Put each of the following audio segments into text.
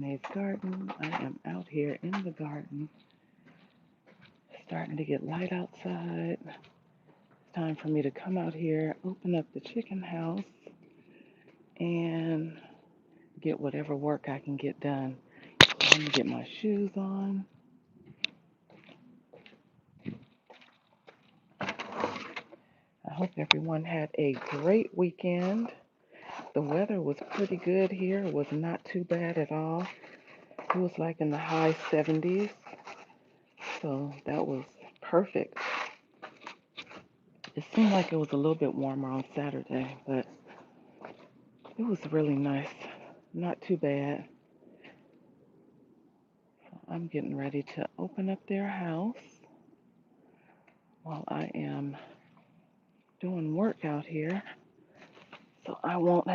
Renee's garden. I am out here in the garden, starting to get light outside. It's time for me to come out here, open up the chicken house, and get whatever work I can get done. I'm gonna get my shoes on. I hope everyone had a great weekend. The weather was pretty good here. It was not too bad at all. It was like in the high 70s, so that was perfect. It seemed like it was a little bit warmer on Saturday, but it was really nice. Not too bad. I'm getting ready to open up their house while I am doing work out here. So I won't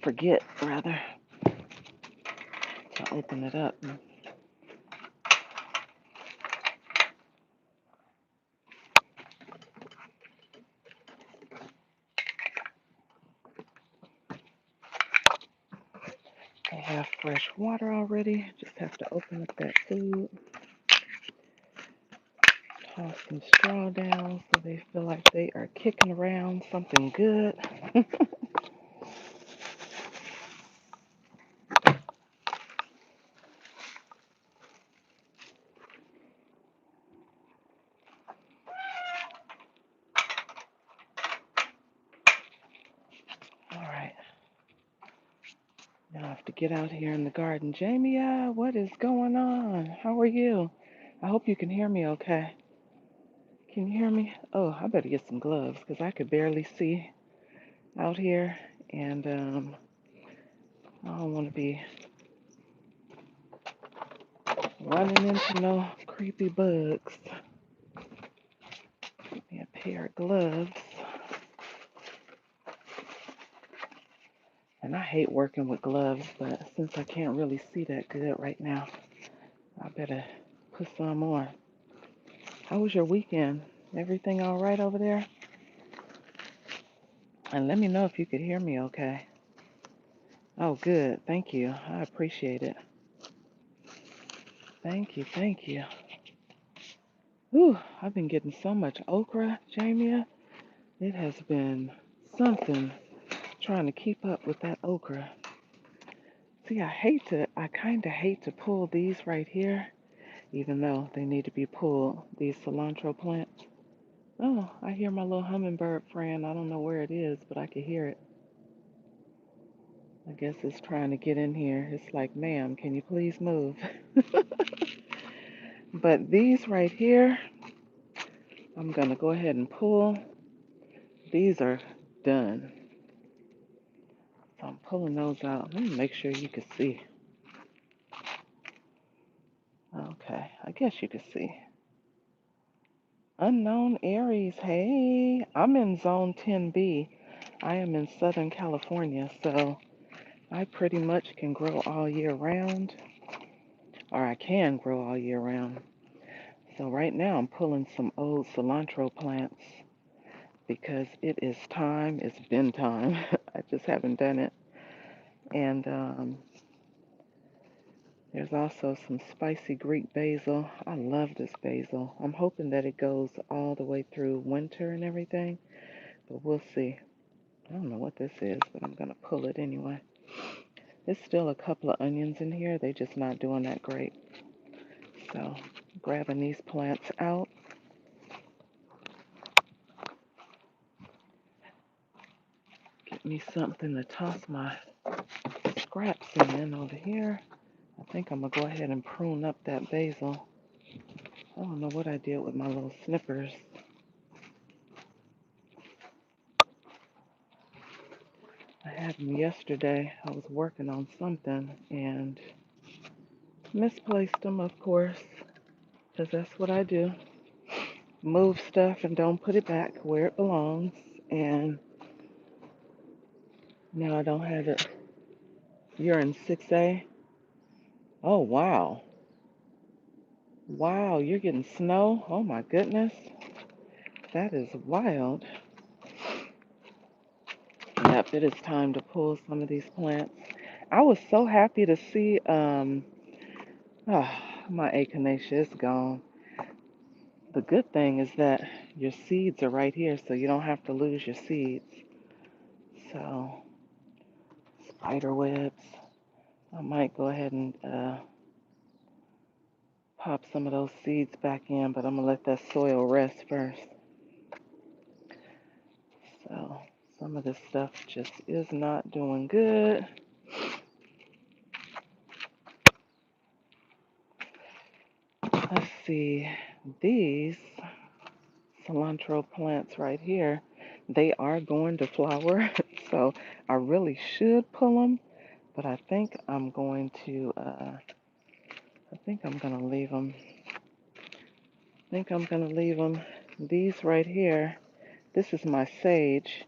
forget, rather, to open it up. I have fresh water already. Just have to open up that food, toss some straw down so they feel like they are kicking around something good. All right. Now I have to get out here in the garden. Jamia, what is going on? How are you? I hope you can hear me okay. Can you hear me? Oh, I better get some gloves because I could barely see out here. And I don't want to be running into no creepy bugs. Get me a pair of gloves. And I hate working with gloves, but since I can't really see that good right now, I better put some on. How was your weekend? Everything all right over there? And let me know if you could hear me okay. Oh, good. Thank you. I appreciate it. Thank you. Thank you. Whew, I've been getting so much okra, Jamia. It has been something trying to keep up with that okra. See, I kind of hate to pull these right here, even though they need to be pulled, these cilantro plants. Oh, I hear my little hummingbird friend. I don't know where it is, but I can hear it. I guess it's trying to get in here. It's like, ma'am, can you please move? But these right here, I'm going to go ahead and pull. These are done. So I'm pulling those out. Let me make sure you can see. Okay, I guess you can see. Unknown Aries, hey, I'm in zone 10B. I am in Southern California, so I pretty much can grow all year round, or I can grow all year round. So right now I'm pulling some old cilantro plants because it is time. It's been time. I just haven't done it. And there's also some spicy Greek basil. I love this basil. I'm hoping that it goes all the way through winter and everything, but we'll see. I don't know what this is, but I'm going to pull it anyway. There's still a couple of onions in here. They're just not doing that great. So, grabbing these plants out. Get me something to toss my scraps in over here. I think I'm going to go ahead and prune up that basil. I don't know what I did with my little snippers. I had them yesterday. I was working on something and misplaced them, of course, because that's what I do. Move stuff and don't put it back where it belongs. And now I don't have it. You're in 6A? Oh, wow. Wow, you're getting snow? Oh, my goodness. That is wild. Yep, it is time to pull some of these plants. I was so happy to see oh, my echinacea is gone. The good thing is that your seeds are right here, so you don't have to lose your seeds. So, spider webs. I might go ahead and pop some of those seeds back in, but I'm gonna let that soil rest first. So, some of this stuff just is not doing good. Let's see, these cilantro plants right here, they are going to flower, so I really should pull them, but I think I'm going to, I think I'm gonna leave them. I think I'm gonna leave them. These right here, this is my sage.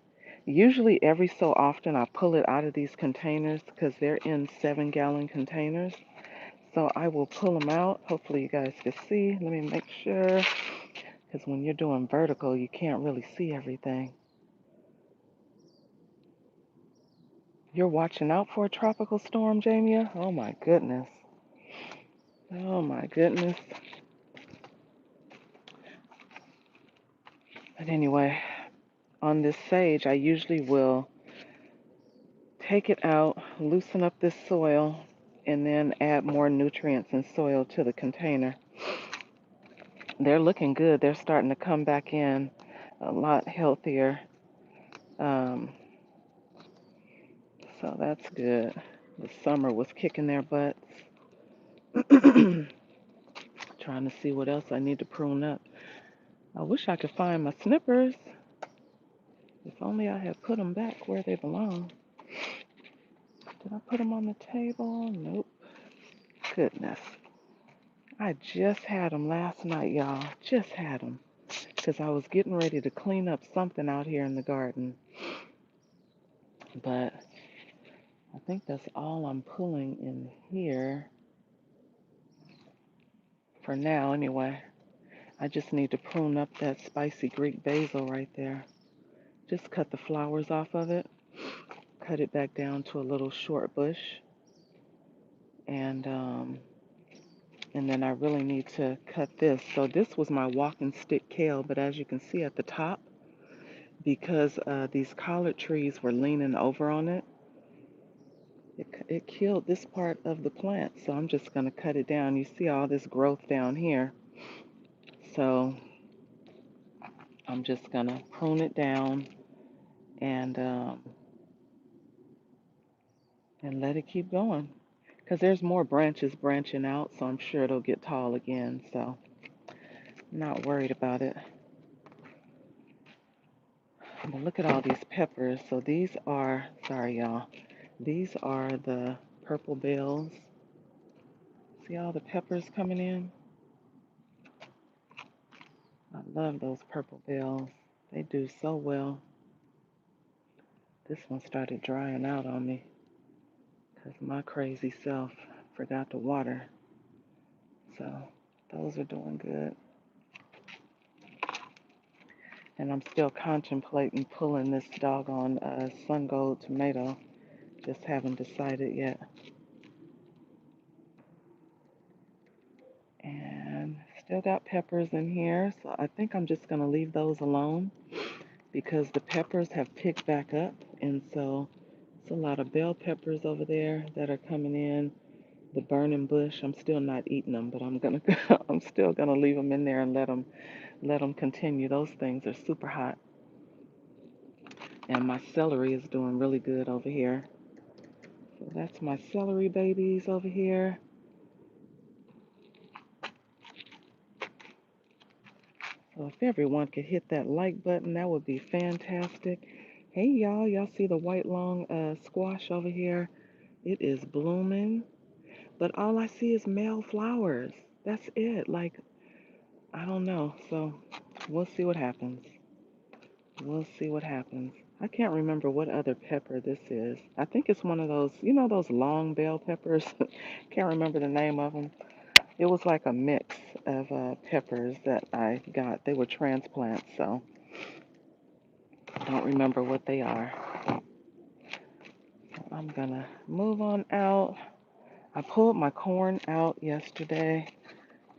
Usually every so often I pull it out of these containers because they're in 7-gallon containers. So I will pull them out. Hopefully you guys can see. Let me make sure, because when you're doing vertical, you can't really see everything. You're watching out for a tropical storm, Jamia? Oh my goodness. Oh my goodness. But anyway, on this sage, I usually will take it out, loosen up this soil, and then add more nutrients and soil to the container. They're looking good. They're starting to come back in a lot healthier. Um, so that's good. The summer was kicking their butts. Trying to see what else I need to prune up. I wish I could find my snippers. If only I had put them back where they belong. Did I put them on the table? Nope. Goodness. I just had them last night, y'all. Just had them. Because I was getting ready to clean up something out here in the garden. But I think that's all I'm pulling in here for now, anyway. I just need to prune up that spicy Greek basil right there. Just cut the flowers off of it. Cut it back down to a little short bush. And then I really need to cut this. So this was my walking stick kale, but as you can see at the top, because these collard trees were leaning over on it, it killed this part of the plant. So I'm just going to cut it down. You see all this growth down here. So I'm just going to prune it down and let it keep going. Because there's more branches branching out, so I'm sure it'll get tall again. So I'm not worried about it. But look at all these peppers. So these are, sorry y'all, these are the purple bells. See all the peppers coming in? I love those purple bells. They do so well. This one started drying out on me because my crazy self forgot to water. So those are doing good. And I'm still contemplating pulling this doggone sun gold tomato. Just haven't decided yet. And still got peppers in here. So I think I'm just going to leave those alone because the peppers have picked back up. And so it's a lot of bell peppers over there that are coming in. The burning bush, I'm still not eating them, but I'm still gonna leave them in there and let them continue. Those things are super hot. And my celery is doing really good over here. So that's my celery babies over here. So if everyone could hit that like button, that would be fantastic. Hey y'all see the white long squash over here? It is blooming, but all I see is male flowers. That's it. Like, I don't know. So we'll see what happens. We'll see what happens. I can't remember what other pepper this is. I think it's one of those, those long bell peppers. Can't remember the name of them. It was like a mix of peppers that I got. They were transplants, so I don't remember what they are. I'm gonna move on out. I pulled my corn out yesterday,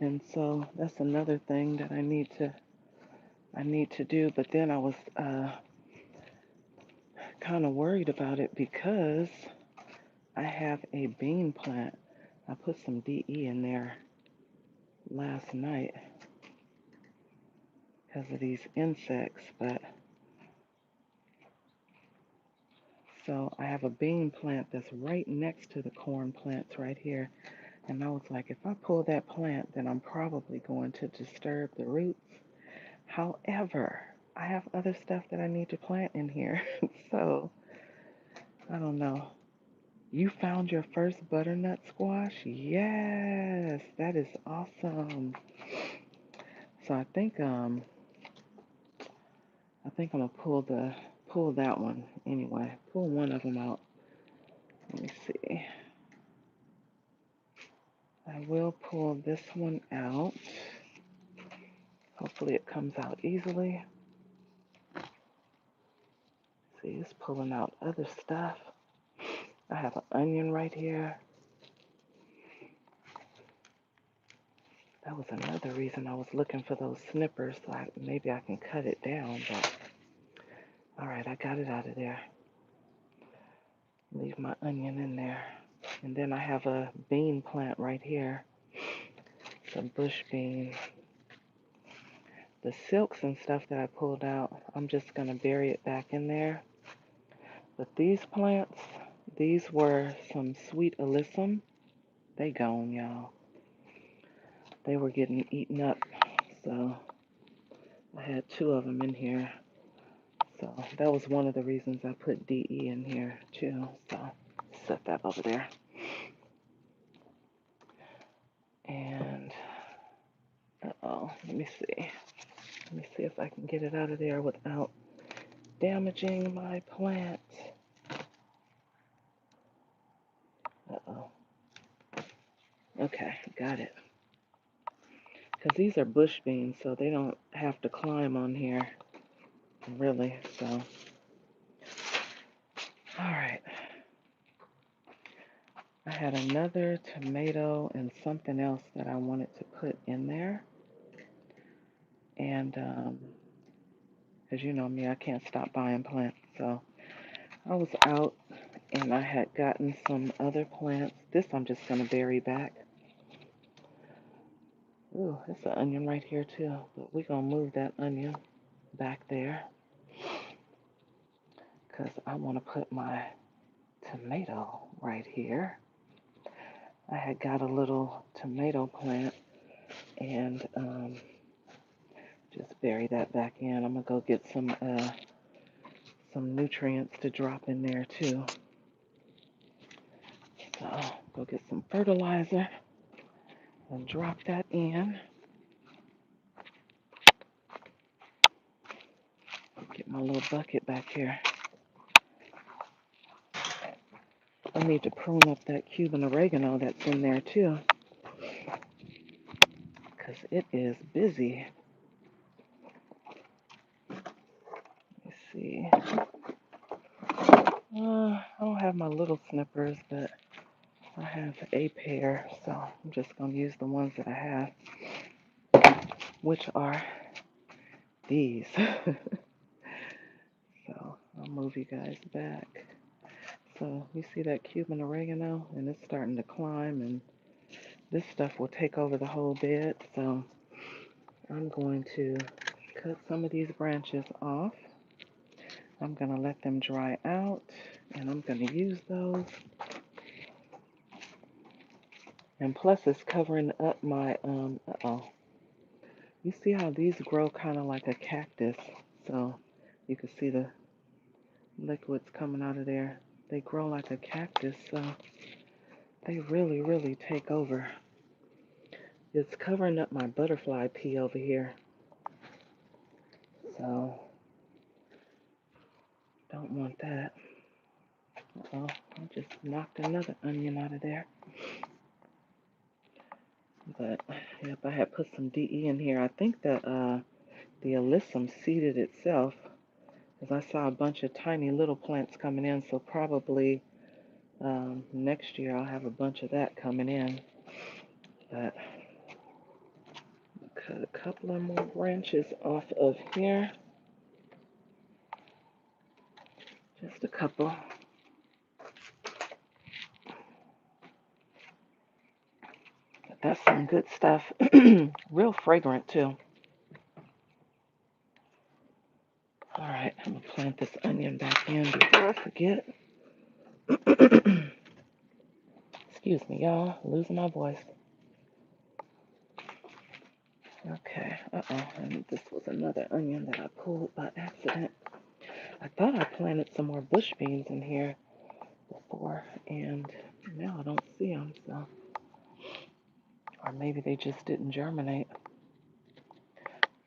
and so that's another thing that I need to do. But then I was kind of worried about it because I have a bean plant. I put some DE in there last night because of these insects, but so I have a bean plant that's right next to the corn plants right here. And I was like, if I pull that plant, then I'm probably going to disturb the roots. However, I have other stuff that I need to plant in here. So, I don't know. You found your first butternut squash? Yes, that is awesome. So I think I'm gonna pull that one anyway. Pull one of them out. Let me see. I will pull this one out. Hopefully it comes out easily. See, it's pulling out other stuff. I have an onion right here. That was another reason I was looking for those snippers, so maybe I can cut it down, but all right, I got it out of there. Leave my onion in there. And then I have a bean plant right here, some bush beans. The silks and stuff that I pulled out, I'm just going to bury it back in there. But these plants, these were some sweet alyssum. They gone, y'all. They were getting eaten up, so I had two of them in here. So that was one of the reasons I put DE in here too. So set that over there. And let me see. Let me see if I can get it out of there without damaging my plant. Okay, got it. Because these are bush beans, so they don't have to climb on here, really. So, all right. I had another tomato and something else that I wanted to put in there. And, as you know me, I can't stop buying plants. So I was out and I had gotten some other plants. This I'm just going to bury back. Ooh, there's an onion right here too. But we're going to move that onion back there because I want to put my tomato right here. I had got a little tomato plant and just bury that back in. I'm going to go get some nutrients to drop in there too. So go get some fertilizer and drop that in. Get my little bucket back here. I need to prune up that Cuban oregano that's in there too, because it is busy. Let's see. I don't have my little snippers, but I have a pair, so I'm just going to use the ones that I have, which are these. So I'll move you guys back. So you see that Cuban oregano, and it's starting to climb, and this stuff will take over the whole bed. So I'm going to cut some of these branches off. I'm going to let them dry out, and I'm going to use those. And plus it's covering up my, you see how these grow kind of like a cactus. So you can see the liquids coming out of there. They grow like a cactus, so they really, really take over. It's covering up my butterfly pea over here. So don't want that. I just knocked another onion out of there. But yep, I had put some DE in here. I think that the alyssum seeded itself, because I saw a bunch of tiny little plants coming in, so probably Next year I'll have a bunch of that coming in, but cut a couple of more branches off of here. Just a couple. But that's some good stuff. Real fragrant too. All right, I'm gonna plant this onion back in before I forget. Excuse me, y'all. Losing my voice. Okay. Uh-oh. And this was another onion that I pulled by accident. I thought I planted some more bush beans in here before, and now I don't see them. So, or maybe they just didn't germinate.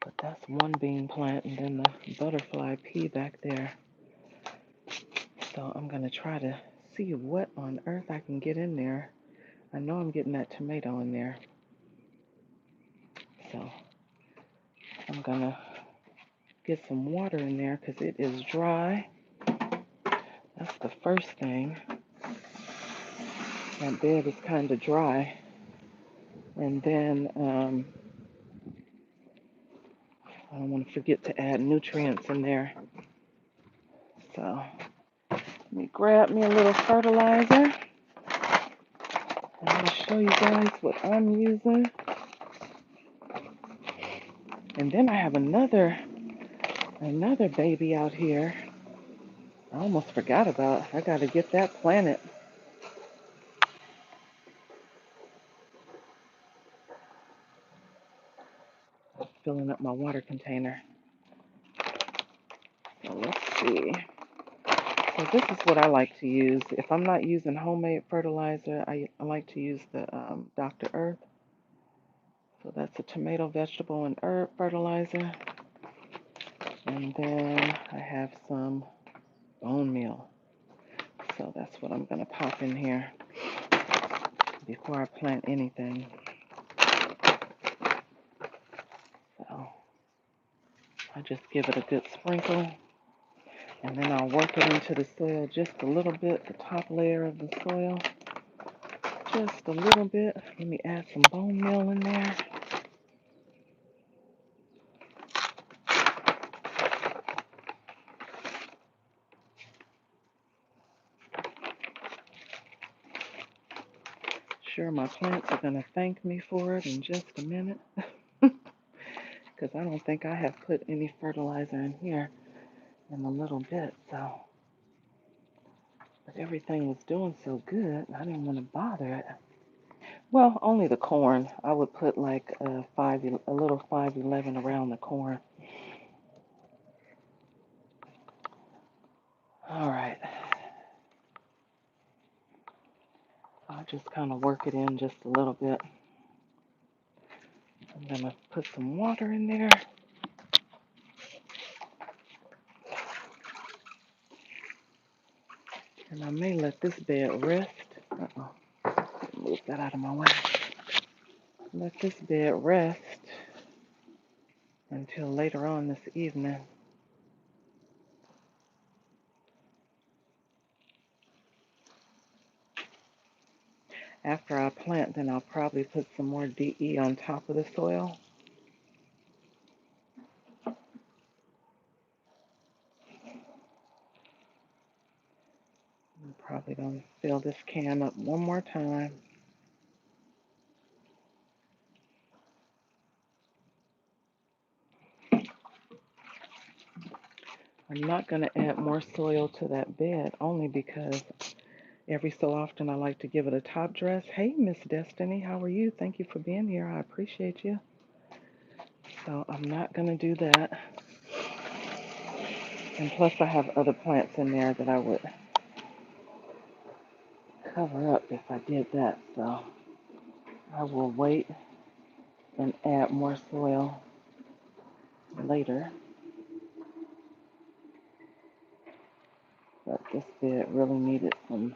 But that's one bean plant, and then the butterfly pea back there. So I'm gonna try to see what on earth I can get in there. I know I'm getting that tomato in there. So I'm gonna get some water in there because it is dry. That's the first thing. That bed is kind of dry. And then I don't want to forget to add nutrients in there. So let me grab me a little fertilizer. And I'll show you guys what I'm using. And then I have another baby out here. I almost forgot about. I got to get that planted. Filling up my water container. So let's see. So this is what I like to use. If I'm not using homemade fertilizer, I like to use the Dr. Earth. So that's a tomato, vegetable, and herb fertilizer. And then I have some bone meal. So that's what I'm going to pop in here before I plant anything. So I just give it a good sprinkle. And then I'll work it into the soil just a little bit, the top layer of the soil. Just a little bit. Let me add some bone meal in there. Sure, my plants are going to thank me for it in just a minute. Because I don't think I have put any fertilizer in here in a little bit. So, but everything was doing so good, I didn't want to bother it. Well, only the corn. I would put like a little 511 around the corn. All right. I'll just kind of work it in just a little bit. I'm going to put some water in there. And I may let this bed rest. Uh-oh. Move that out of my way. Let this bed rest until later on this evening. After I plant, then I'll probably put some more DE on top of the soil. I'm probably going to fill this can up one more time. I'm not going to add more soil to that bed only because every so often I like to give it a top dress. Hey, Miss Destiny, how are you? Thank you for being here. I appreciate you. So I'm not going to do that. And plus I have other plants in there that I would cover up if I did that. So I will wait and add more soil later. But this bed really needed some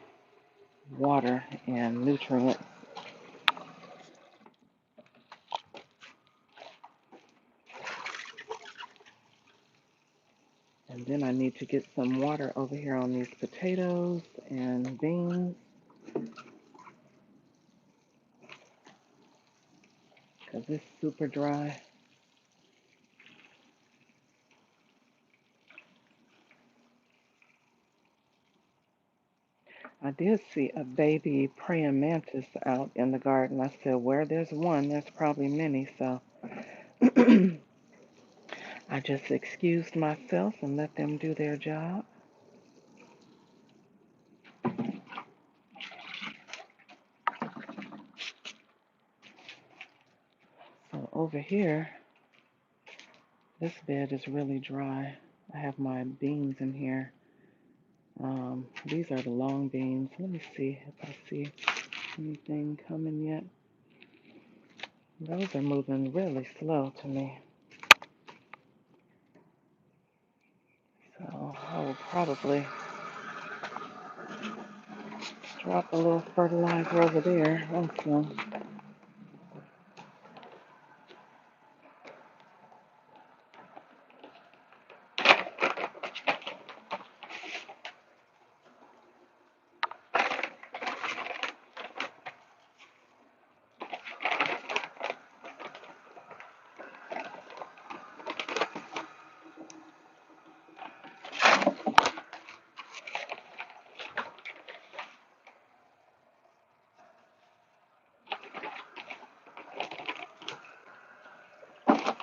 water and nutrients. And then I need to get some water over here on these potatoes and beans. because it's super dry. I did see a baby praying mantis out in the garden. I said, where there's one, there's probably many. So I just excused myself and let them do their job. So over here, this bed is really dry. I have my beans in here. These are the long beans. Let me see if I see anything coming yet. Those are moving really slow to me. So I will probably drop a little fertilizer over there also.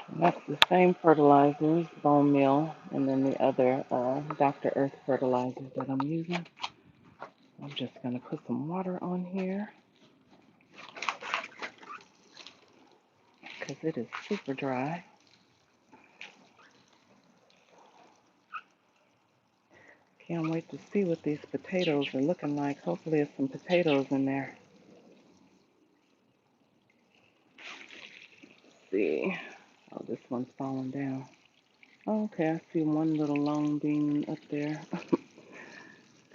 And that's the same fertilizers, bone meal, and then the other Dr. Earth fertilizer that I'm using. I'm just going to put some water on here because it is super dry. Can't wait to see what these potatoes are looking like. Hopefully there's some potatoes in there. Let's see. Oh, this one's falling down. Oh, okay, I see one little long bean up there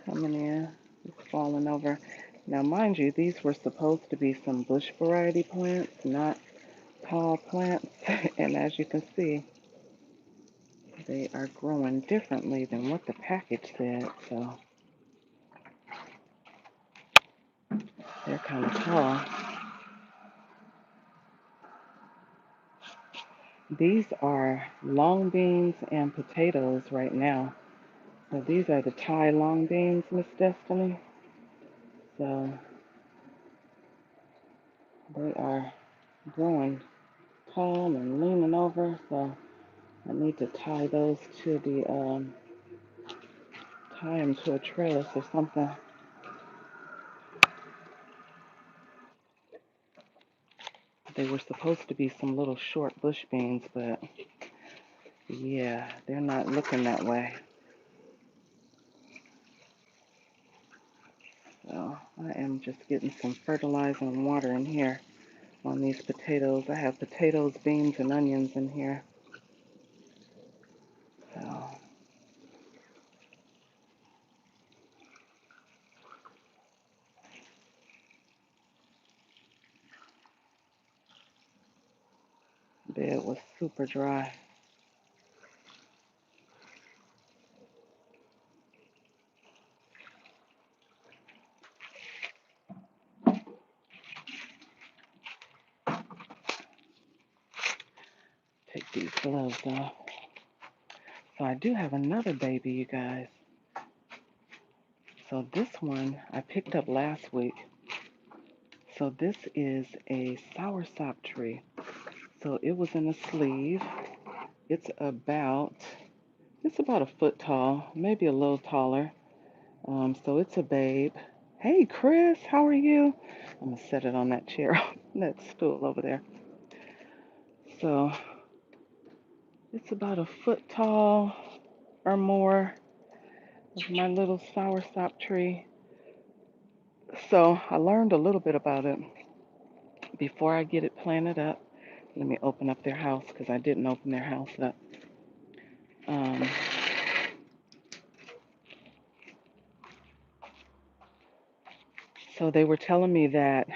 coming in. It's falling over. Now, mind you, these were supposed to be some bush variety plants, not tall plants. And as you can see, they are growing differently than what the package said. So they're kind of tall. These are long beans and potatoes right now. So these are the Thai long beans, Miss Destiny. So they are growing tall and leaning over. So I need to tie those to the tie them to a trellis or something. They were supposed to be some little short bush beans, but yeah, they're not looking that way. So I am just getting some fertilizer and water in here on these potatoes. I have potatoes, beans, and onions in here. So the bed was super dry. Take these gloves off. So I do have another baby, you guys. So this one I picked up last week. So this is a soursop tree. So it was in a sleeve. It's about a foot tall, maybe a little taller. So it's a babe. Hey, Chris, how are you? I'm gonna set it on that chair, that stool over there. So it's about a foot tall or more of my little soursop tree. So I learned a little bit about it before I get it planted up. Let me open up their house because I didn't open their house up. Um, so they were telling me that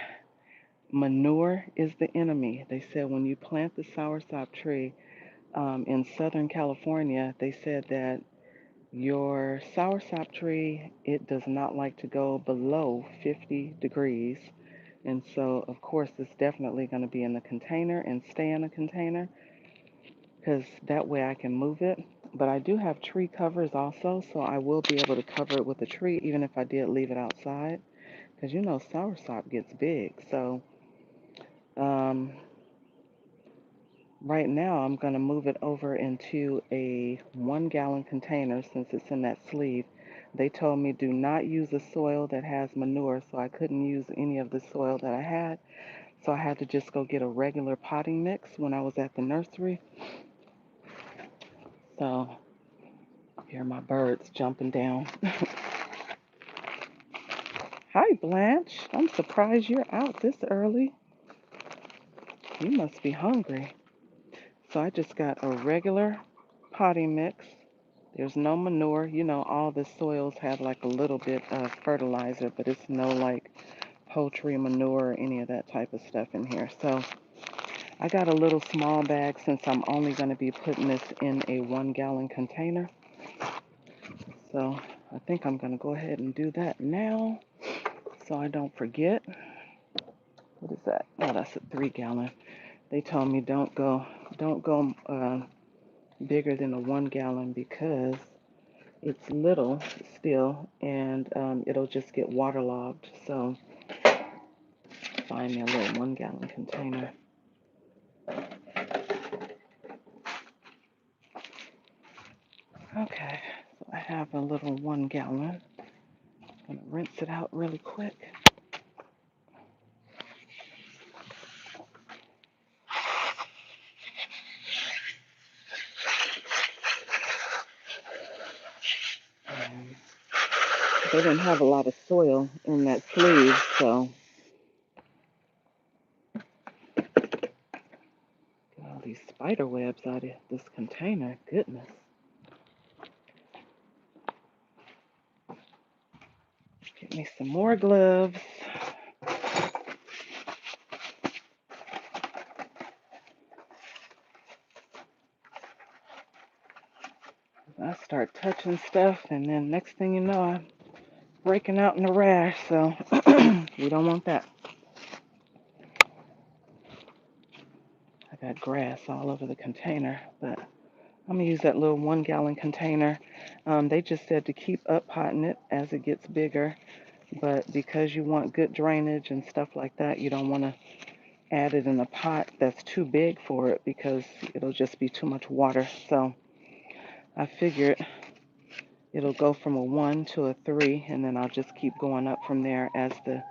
manure is the enemy. They said when you plant the soursop tree in Southern California, they said that your soursop tree, it does not like to go below 50 degrees. And so, of course, it's definitely going to be in the container and stay in a container because that way I can move it. But I do have tree covers also, so I will be able to cover it with a tree even if I did leave it outside. Because you know, soursop gets big. So, um, right now I'm going to move it over into a 1 gallon container since it's in that sleeve. They told me do not use a soil that has manure, so I couldn't use any of the soil that I had. So I had to just go get a regular potting mix when I was at the nursery. So here are my birds jumping down. Hi, Blanche. I'm surprised you're out this early. You must be hungry. So I just got a regular potting mix. There's no manure. You know, all the soils have like a little bit of fertilizer, but it's no like poultry manure or any of that type of stuff in here. So I got a little small bag since I'm only going to be putting this in a 1 gallon container. So I think I'm going to go ahead and do that now so I don't forget. What is that? Oh, that's a 3 gallon. They told me don't go bigger than a 1 gallon because it's little still and it'll just get waterlogged. So find me a little 1 gallon container. Okay, so I have a little 1 gallon. I'm gonna rinse it out really quick. Um, they didn't have a lot of soil in that sleeve, so get all these spider webs out of this container. Goodness. Get me some more gloves. I start touching stuff, and then next thing you know, I'm breaking out in a rash, so we don't want that. I got grass all over the container, but I'm going to use that little 1 gallon container. They just said to keep up potting it as it gets bigger, but because you want good drainage and stuff like that, you don't want to add it in a pot that's too big for it because it'll just be too much water. So I figured it'll go from a 1 to a 3, and then I'll just keep going up from there as the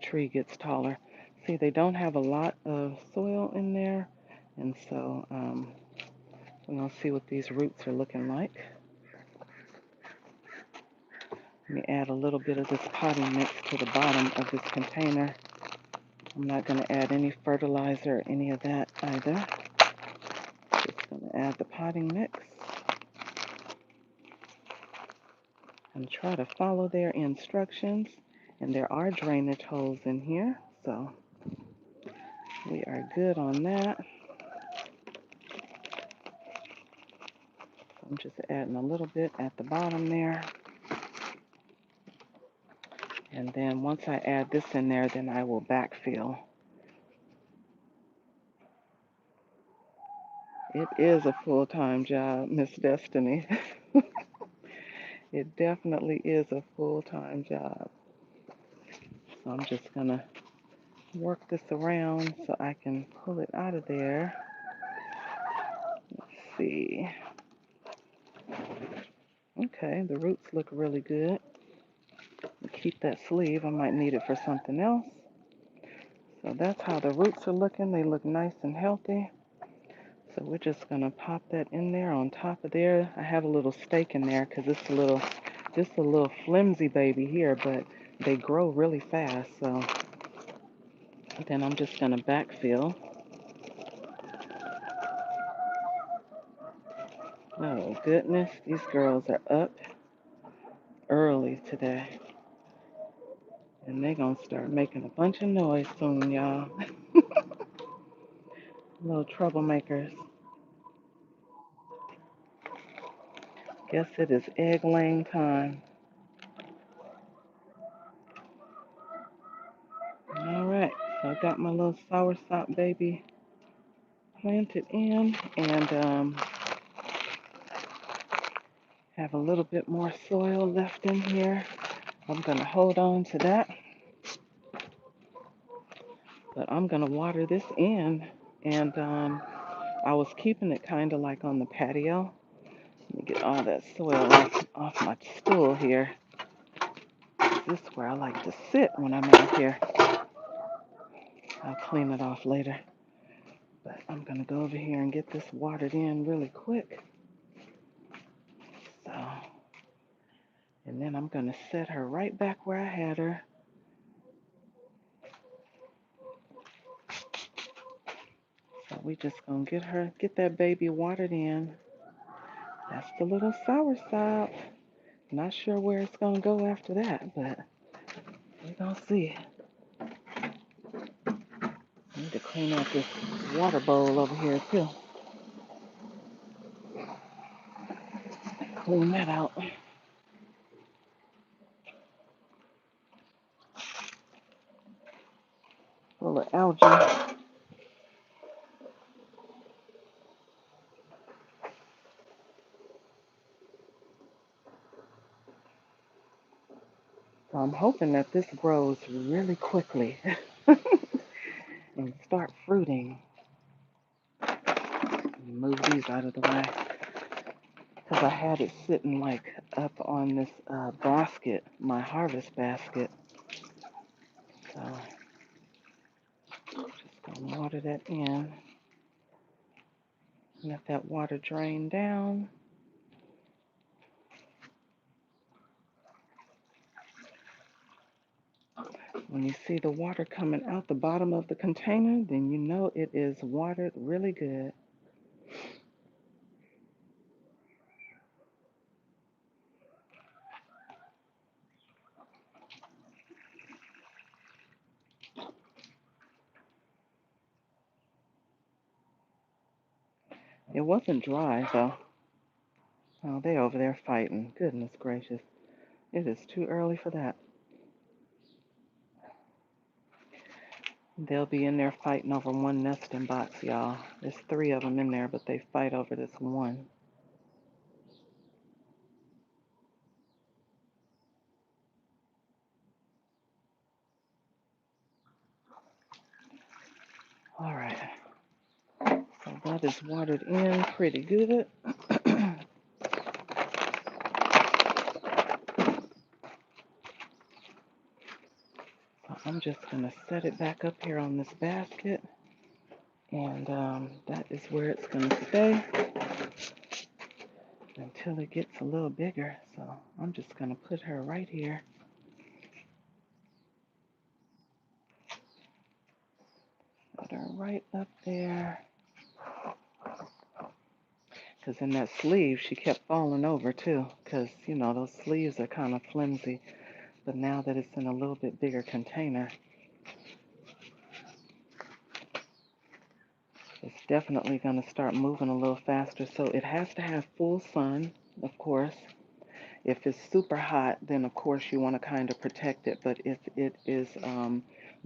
tree gets taller. See, they don't have a lot of soil in there, and so we're going to see what these roots are looking like. Let me add a little bit of this potting mix to the bottom of this container. I'm not going to add any fertilizer or any of that either. Just going to add the potting mix and try to follow their instructions. And there are drainage holes in here, so we are good on that. I'm just adding a little bit at the bottom there. And then once I add this in there, then I will backfill. It is a full-time job, Miss Destiny. It definitely is a full-time job. So I'm just going to work this around so I can pull it out of there. Let's see. Okay, the roots look really good. Keep that sleeve. I might need it for something else. So that's how the roots are looking. They look nice and healthy. So we're just going to pop that in there on top of there. I have a little stake in there because it's a little flimsy baby here, but they grow really fast. So then I'm just going to backfill. Oh, goodness. These girls are up early today. And they're going to start making a bunch of noise soon, y'all. Little troublemakers. Guess it is egg laying time. All right. So I got my little soursop baby planted in, and have a little bit more soil left in here. I'm going to hold on to that, but I'm going to water this in. And I was keeping it kind of like on the patio. Let me get all that soil off my stool here. This is where I like to sit when I'm out here. I'll clean it off later. But I'm going to go over here and get this watered in really quick. So, and then I'm going to set her right back where I had her. So we just going to get that baby watered in. That's the little soursop. Not sure where it's going to go after that, but we're going to see. I need to clean out this water bowl over here too. Clean that out. Full of algae. So I'm hoping that this grows really quickly and start fruiting. Move these out of the way. Because I had it sitting like up on this basket, my harvest basket. So just gonna water that in. Let that water drain down. When you see the water coming out the bottom of the container, then you know it is watered really good. It wasn't dry though. Oh, they over there fighting. Goodness gracious. It is too early for that. They'll be in there fighting over one nesting box, y'all. There's 3 of them in there, but they fight over this one. All right. So that is watered in pretty good. So I'm just going to set it back up here on this basket. And that is where it's going to stay until it gets a little bigger. So I'm just going to put her right here. Put her right up there. Because in that sleeve, she kept falling over too. Because, you know, those sleeves are kind of flimsy. But now that it's in a little bit bigger container, it's definitely going to start moving a little faster. So it has to have full sun, of course. If it's super hot, then of course you want to kind of protect it. But if it is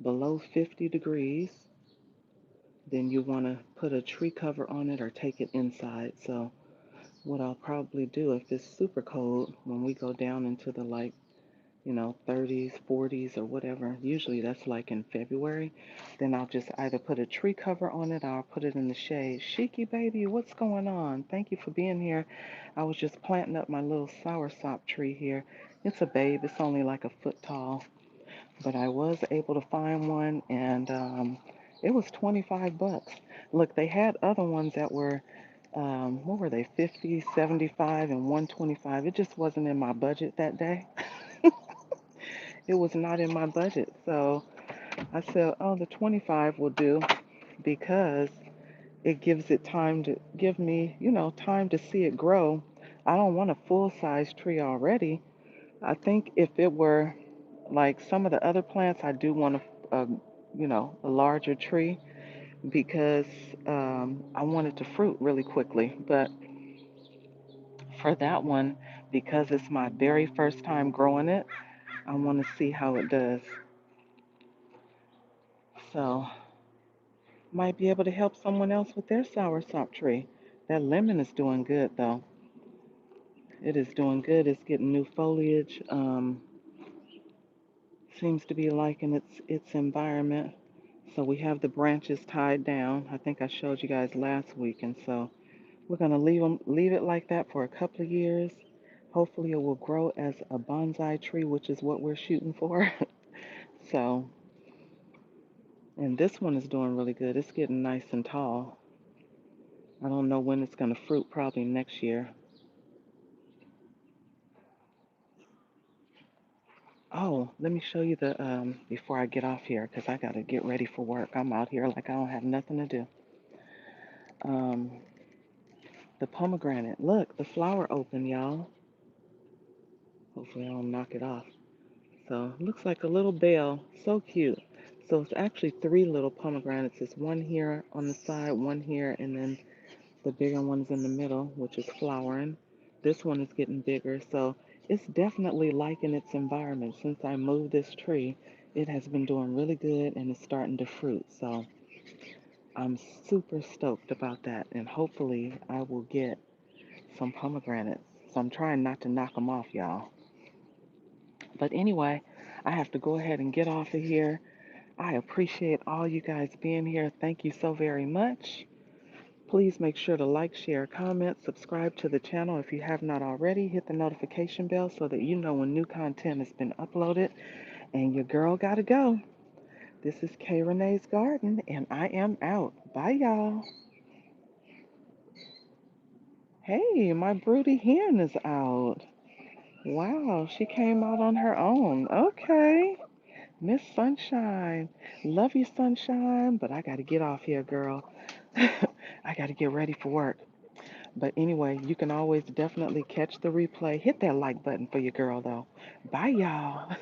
below 50 degrees, then you want to put a tree cover on it or take it inside. So what I'll probably do if it's super cold, when we go down into the 30s, 40s, or whatever, usually that's like in February, then I'll just either put a tree cover on it or I'll put it in the shade. Sheiky baby, what's going on? Thank you for being here. I was just planting up my little soursop tree here. It's a babe. It's only like a foot tall, but I was able to find one, and it was 25 bucks. Look, they had other ones that were, what were they, 50, 75, and 125. It just wasn't in my budget that day. It was not in my budget. So I said, oh, the 25 will do because it gives it time to give me, time to see it grow. I don't want a full-size tree already. I think if it were like some of the other plants, I do want a larger tree because I want it to fruit really quickly. But for that one, because it's my very first time growing it, I want to see how it does. So might be able to help someone else with their soursop tree. That lemon is doing good though. It is doing good. It's getting new foliage. Seems to be liking its environment. So we have the branches tied down. I think I showed you guys last week, and so we're gonna leave it like that for a couple of years. Hopefully, it will grow as a bonsai tree, which is what we're shooting for. So, and this one is doing really good. It's getting nice and tall. I don't know when it's gonna fruit. Probably next year. Oh, let me show you the before I get off here, because I gotta get ready for work. I'm out here like I don't have nothing to do. Um, the pomegranate. Look, the flower open, y'all. Hopefully I don't knock it off. So it looks like a little bell. So cute. So it's actually three little pomegranates. It's one here on the side, one here, and then the bigger one's in the middle, which is flowering. This one is getting bigger. So it's definitely liking its environment. Since I moved this tree, it has been doing really good and it's starting to fruit. So I'm super stoked about that. And hopefully I will get some pomegranates. So I'm trying not to knock them off, y'all. But anyway, I have to go ahead and get off of here. I appreciate all you guys being here. Thank you so very much. Please make sure to like, share, comment, subscribe to the channel if you have not already. Hit the notification bell so that you know when new content has been uploaded. And your girl gotta go. This is K Renee's Garden, and I am out. Bye, y'all. Hey, my broody hen is out. Wow, she came out on her own. Okay. Miss Sunshine. Love you, Sunshine, but I got to get off here, girl. I got to get ready for work. But anyway, you can always definitely catch the replay. Hit that like button for your girl, though. Bye, y'all.